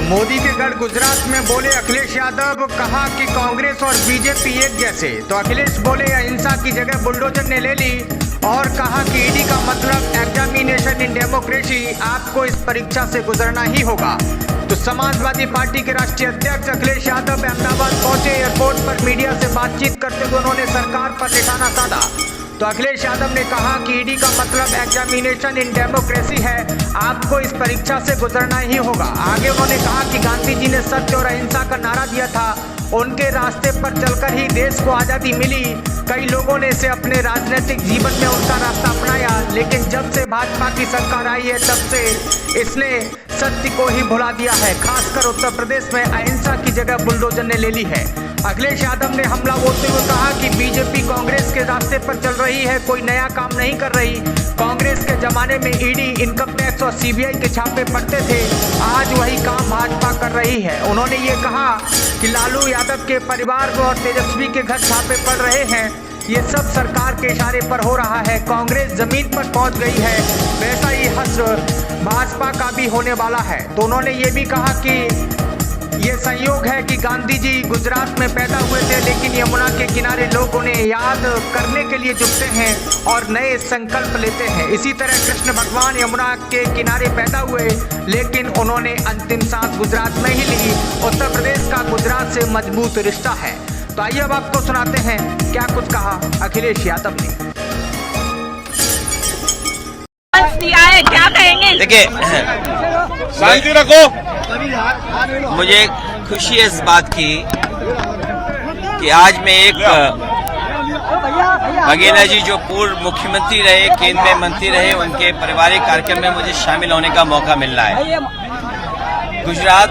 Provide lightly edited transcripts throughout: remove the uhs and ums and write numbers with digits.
तो मोदी के गढ़ गुजरात में बोले अखिलेश यादव, कहा कि कांग्रेस और बीजेपी एक जैसे। तो अखिलेश बोले अहिंसा की जगह बुलडोजर ने ले ली और कहा कि ईडी का मतलब एग्जामिनेशन इन डेमोक्रेसी, आपको इस परीक्षा से गुजरना ही होगा। तो समाजवादी पार्टी के राष्ट्रीय अध्यक्ष अखिलेश यादव अहमदाबाद पहुंचे। एयरपोर्ट पर मीडिया से बातचीत करते हुए उन्होंने सरकार पर निशाना साधा। तो अखिलेश यादव ने कहा कि ईडी का मतलब एग्जामिनेशन इन डेमोक्रेसी है, आपको इस परीक्षा से गुजरना ही होगा। आगे उन्होंने कहा कि गांधी जी ने सत्य और अहिंसा का नारा दिया था, उनके रास्ते पर चलकर ही देश को आज़ादी मिली। कई लोगों ने इसे अपने राजनीतिक जीवन में उनका रास्ता अपनाया, लेकिन जब से भाजपा की सरकार आई है तब से इसने सत्य को ही भुला दिया है। खासकर उत्तर प्रदेश में अहिंसा की जगह बुलडोजर ने ले ली है। अखिलेश यादव ने हमला बोलते हुए कहा कि बीजेपी कांग्रेस के रास्ते पर चल रही है, कोई नया काम नहीं कर रही। कांग्रेस के जमाने में ईडी, इनकम टैक्स और सीबीआई के छापे पड़ते थे, आज वही काम भाजपा कर रही है। उन्होंने ये कहा कि लालू यादव के परिवार और तेजस्वी के घर छापे पड़ रहे हैं, ये सब सरकार के इशारे पर हो रहा है। कांग्रेस जमीन पर पहुंच गई है, वैसा ही हश्र भाजपा का भी होने वाला है। तो उन्होंने ये भी कहा कि ये संयोग है कि गांधी जी गुजरात में पैदा हुए थे, लेकिन यमुना के किनारे लोग उन्हें याद करने के लिए जुटते हैं और नए संकल्प लेते हैं। इसी तरह कृष्ण भगवान यमुना के किनारे पैदा हुए, लेकिन उन्होंने अंतिम सांस गुजरात में ही ली। उत्तर प्रदेश का गुजरात से मजबूत रिश्ता है। तो आइए अब आपको सुनाते हैं क्या कुछ कहा अखिलेश यादव ने। क्या कहेंगे? देखिए, शांति रखो। मुझे खुशी है इस बात की कि आज मैं एक बघेला जी जो पूर्व मुख्यमंत्री रहे, केंद्रीय मंत्री रहे, उनके पारिवारिक कार्यक्रम में मुझे शामिल होने का मौका मिल रहा है। गुजरात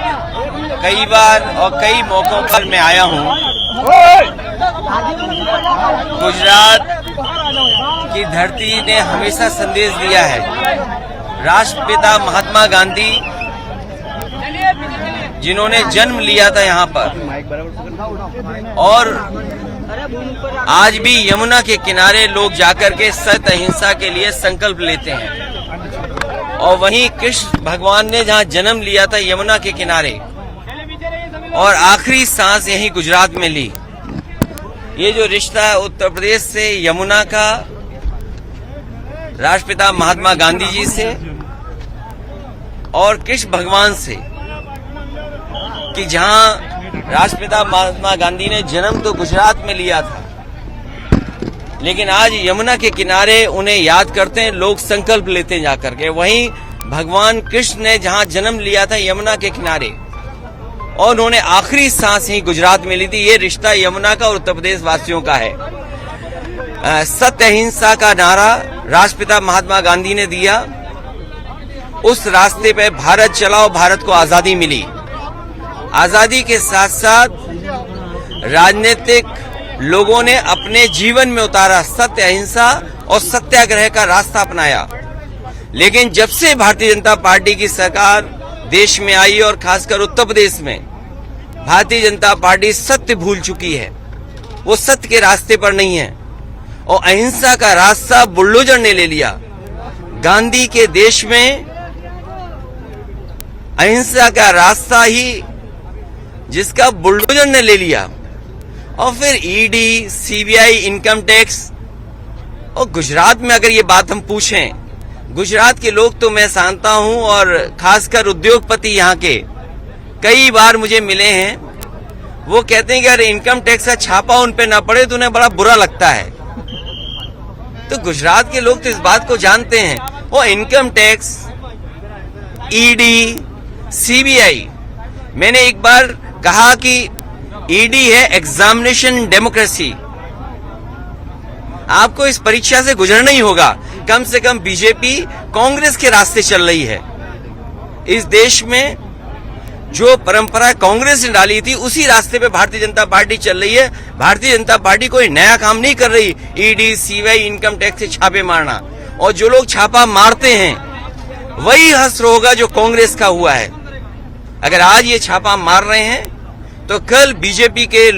कई बार और कई मौकों पर मैं आया हूं। गुजरात की धरती ने हमेशा संदेश दिया है, राष्ट्रपिता महात्मा गांधी जिन्होंने जन्म लिया था यहाँ पर, और आज भी यमुना के किनारे लोग जाकर के सत्य अहिंसा के लिए संकल्प लेते हैं। और वहीं कृष्ण भगवान ने जहाँ जन्म लिया था यमुना के किनारे, और आखिरी सांस यहीं गुजरात में ली। ये जो रिश्ता है उत्तर प्रदेश से यमुना का, राष्ट्रपिता महात्मा गांधी जी से और कृष्ण भगवान से, कि जहां राष्ट्रपिता महात्मा गांधी ने जन्म तो गुजरात में लिया था, लेकिन आज यमुना के किनारे उन्हें याद करते हैं लोग, संकल्प लेते हैं जाकर के। वहीं भगवान कृष्ण ने जहां जन्म लिया था यमुना के किनारे, और उन्होंने आखिरी सांस ही गुजरात में ली थी। ये रिश्ता यमुना का और उत्तर प्रदेश वासियों का है। सत्य अहिंसा का नारा राष्ट्रपिता महात्मा गांधी ने दिया, उस रास्ते पे भारत चला और भारत को आजादी मिली। आजादी के साथ साथ राजनीतिक लोगों ने अपने जीवन में उतारा सत्य अहिंसा और सत्याग्रह का रास्ता अपनाया। लेकिन जब से भारतीय जनता पार्टी की सरकार देश में आई और खासकर उत्तर प्रदेश में, भारतीय जनता पार्टी सत्य भूल चुकी है, वो सत्य के रास्ते पर नहीं है और अहिंसा का रास्ता बुलडोजर ने ले लिया। गांधी के देश में अहिंसा का रास्ता ही जिसका बुलडोजर ने ले लिया, और फिर ईडी, सीबीआई, इनकम टैक्स। और गुजरात में अगर ये बात हम पूछें, गुजरात के लोग तो मैं जानता हूं, और खासकर उद्योगपति यहाँ के कई बार मुझे मिले हैं, वो कहते हैं कि अगर इनकम टैक्स का छापा उन पे ना पड़े तो उन्हें बड़ा बुरा लगता है। तो गुजरात के लोग तो इस बात को जानते हैं। वो इनकम टैक्स, ईडी, सीबीआई, मैंने एक बार कहा कि ईडी है एग्जामिनेशन डेमोक्रेसी, आपको इस परीक्षा से गुजरना ही होगा। कम से कम बीजेपी कांग्रेस के रास्ते चल रही है। इस देश में जो परंपरा कांग्रेस ने डाली थी, उसी रास्ते पे भारतीय जनता पार्टी चल रही है। भारतीय जनता पार्टी कोई नया काम नहीं कर रही, ईडी, सीबीआई, इनकम टैक्स से छापे मारना। और जो लोग छापा मारते हैं वही हश्र होगा जो कांग्रेस का हुआ है। अगर आज ये छापा मार रहे हैं तो कल बीजेपी के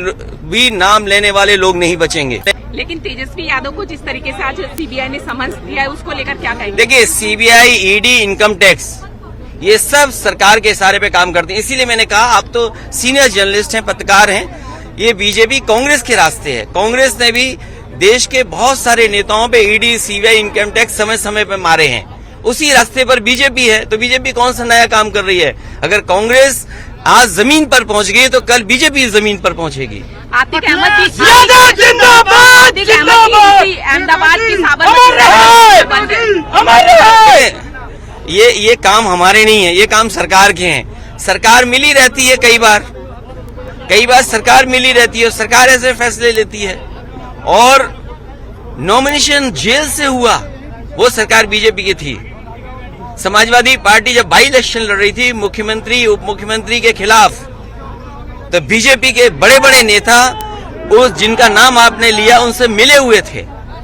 भी नाम लेने वाले लोग नहीं बचेंगे। लेकिन तेजस्वी यादव को जिस तरीके से आज सीबीआई ने समन्स दिया है, उसको लेकर क्या कहेंगे? देखिए, सीबीआई, ईडी, इनकम टैक्स, ये सब सरकार के इशारे पे काम करते हैं। इसीलिए मैंने कहा, आप तो सीनियर जर्नलिस्ट हैं, पत्रकार हैं, ये बीजेपी कांग्रेस के रास्ते है। कांग्रेस ने भी देश के बहुत सारे नेताओं पे ईडी, सीबीआई, इनकम टैक्स समय समय पे मारे हैं। उसी रास्ते पर बीजेपी है, तो बीजेपी कौन सा नया काम कर रही है? अगर कांग्रेस आज जमीन पर पहुंच गई तो कल बीजेपी जमीन पर पहुंचेगी। आतिक अहमद की अहमदाबाद की ये काम हमारे नहीं है, ये काम सरकार के हैं। सरकार मिली रहती है, कई बार सरकार मिली रहती है, सरकार ऐसे फैसले लेती है। और नॉमिनेशन जेल से हुआ, वो सरकार बीजेपी की थी। समाजवादी पार्टी जब बाई इलेक्शन लड़ रही थी मुख्यमंत्री, उप मुख्यमंत्री के खिलाफ, तो बीजेपी के बड़े बड़े नेता, उस जिनका नाम आपने लिया, उनसे मिले हुए थे।